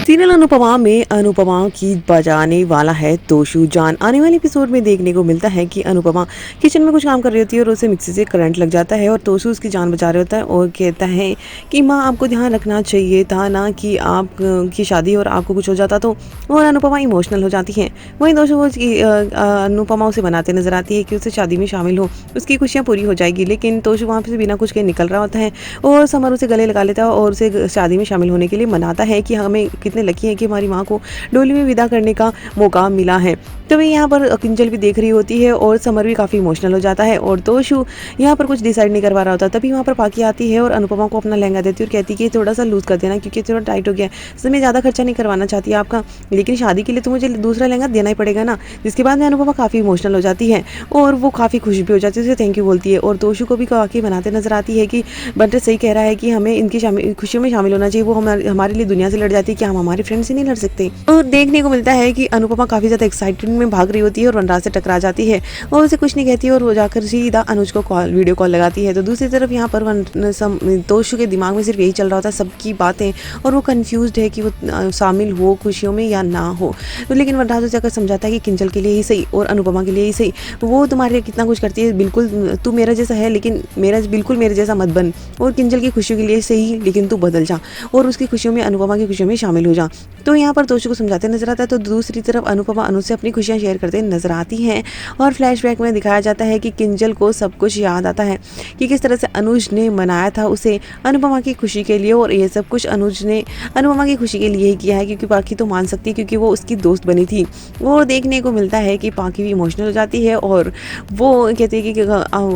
Serial Anupama में अनुपमा की बजाने वाला है तोशु जान। आने वाले एपिसोड में देखने को मिलता है कि अनुपमा किचन में कुछ काम कर रही होती है और उसे मिक्सी से करंट लग जाता है और तोशु उसकी जान बचा रहा होता है और कहता है कि माँ आपको ध्यान रखना चाहिए था ना कि आप की शादी और आपको कुछ हो जाता तो। और अनुपमा इमोशनल हो जाती है। वहीं तोशु अनुपमा उसे बनाते नजर आती है कि उसे शादी में शामिल हो, उसकी खुशियाँ पूरी हो जाएगी। लेकिन तोशु वहाँ से बिना कुछ के निकल रहा होता है और समर उसे गले लगा लेता है और उसे शादी में शामिल होने के लिए मनाता है कि हमें कितने लकी हैं कि हमारी माँ को डोली में विदा करने का मौका मिला है। तभी यहाँ पर किंजल भी देख रही होती है और समर भी काफ़ी इमोशनल हो जाता है और तोशु यहाँ पर कुछ डिसाइड नहीं करवा रहा होता। तभी वहाँ पर पाकी आती है और अनुपमा को अपना लहंगा देती है और कहती है कि थोड़ा सा लूज़ कर देना क्योंकि थोड़ा टाइट हो गया है। इसमें ज़्यादा खर्चा नहीं करवाना चाहती है आपका, लेकिन शादी के लिए तो मुझे दूसरा लहंगा देना ही पड़ेगा ना। जिसके बाद में अनुपमा काफ़ी इमोशनल हो जाती है और वो काफ़ी खुश भी हो जाती है, उसे थैंक यू बोलती है और तोशु को भी काफ़ी बनाते नजर आती है कि बंटे सही कह रहा है कि हमें इनकी खुशियों में शामिल होना चाहिए। वो हमारे लिए दुनिया से लड़ जाती है कि हम हमारे फ्रेंड से नहीं लड़ सकते। और देखने को मिलता है कि अनुपमा काफ़ी ज़्यादा एक्साइटमेंट में भाग रही होती है और वनराज से टकरा जाती है और उसे कुछ नहीं कहती और वो जाकर सीधा अनुज को वीडियो कॉल लगाती है। तो दूसरी तरफ यहाँ पर तोशु के दिमाग में सिर्फ यही चल रहा होता है सबकी बातें और वो कंफ्यूज्ड है कि वो शामिल हो खुशियों में या ना हो। तो लेकिन वनराज उसे जाकर समझाता है कि किंजल के लिए ही सही और अनुपमा के लिए ही सही, वो तुम्हारे लिए कितना कुछ करती है, बिल्कुल तू मेरा जैसा है लेकिन बिल्कुल मेरे जैसा मत बन, और किंजल की खुशियों के लिए सही लेकिन तू बदल जा और उसकी खुशियों में अनुपमा की खुशियों में शामिल हो जा। तो यहाँ पर तोशु को समझाते नजर आता है। तो दूसरी तरफ अनुपमा अनुज से अपनी खुशियाँ शेयर करते नजर आती हैं और फ्लैशबैक में दिखाया जाता है कि किंजल को सब कुछ याद आता है कि किस तरह से अनुज ने मनाया था उसे अनुपमा की खुशी के लिए, और ये सब कुछ अनुज ने अनुपमा की खुशी के लिए ही किया है क्योंकि पाकी तो मान सकती है क्योंकि वो उसकी दोस्त बनी थी। वो देखने को मिलता है कि पाकी भी इमोशनल हो जाती है और वो कहती है कि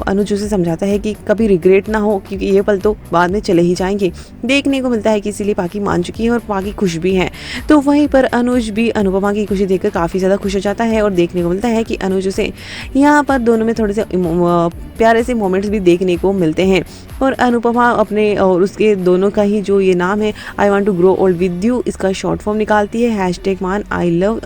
अनुज उसे समझाता है कि कभी रिग्रेट ना हो क्योंकि ये पल तो बाद में चले ही जाएंगे। देखने को मिलता है कि इसीलिए पाकी मान चुकी है और पाकी खुश भी है। तो वहीं पर अनुज भी अनुपमा की खुशी देखकर काफ़ी ज़्यादा खुश हो जाता है और देखने को मिलता है कि अनुज उसे यहाँ पर दोनों में थोड़े से प्यारे से मोमेंट्स भी देखने को मिलते हैं। और अनुपमा अपने और उसके दोनों का ही जो ये नाम है I want to grow old with you, इसका शॉर्ट फॉर्म निकालती है #मान आई लव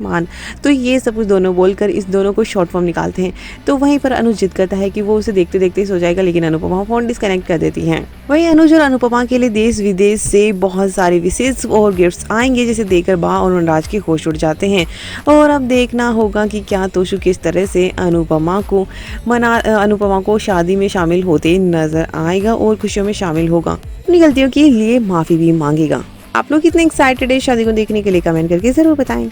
#मान। तो ये सब कुछ दोनों बोलकर इस दोनों को शॉर्ट फॉर्म निकालते हैं। तो वहीं पर अनुज जिद करता है कि वो उसे देखते देखते ही सो जाएगा, लेकिन अनुपमा फ़ोन डिस्कनेक्ट कर देती हैं। वहीं अनुज और अनुपमा के लिए देश विदेश से बहुत सारे विशेष और गिफ्ट्स आएंगे जिसे देखकर बा और वनराज के होश उड़ जाते हैं। और अब देखना होगा कि क्या तोशु किस तरह से अनुपमा को शादी में शामिल होते नजर आएगा और खुशियों में शामिल होगा, अपनी गलतियों के लिए माफ़ी भी मांगेगा। आप लोग कितने एक्साइटेड है शादी को देखने के लिए, कमेंट करके ज़रूर बताएं।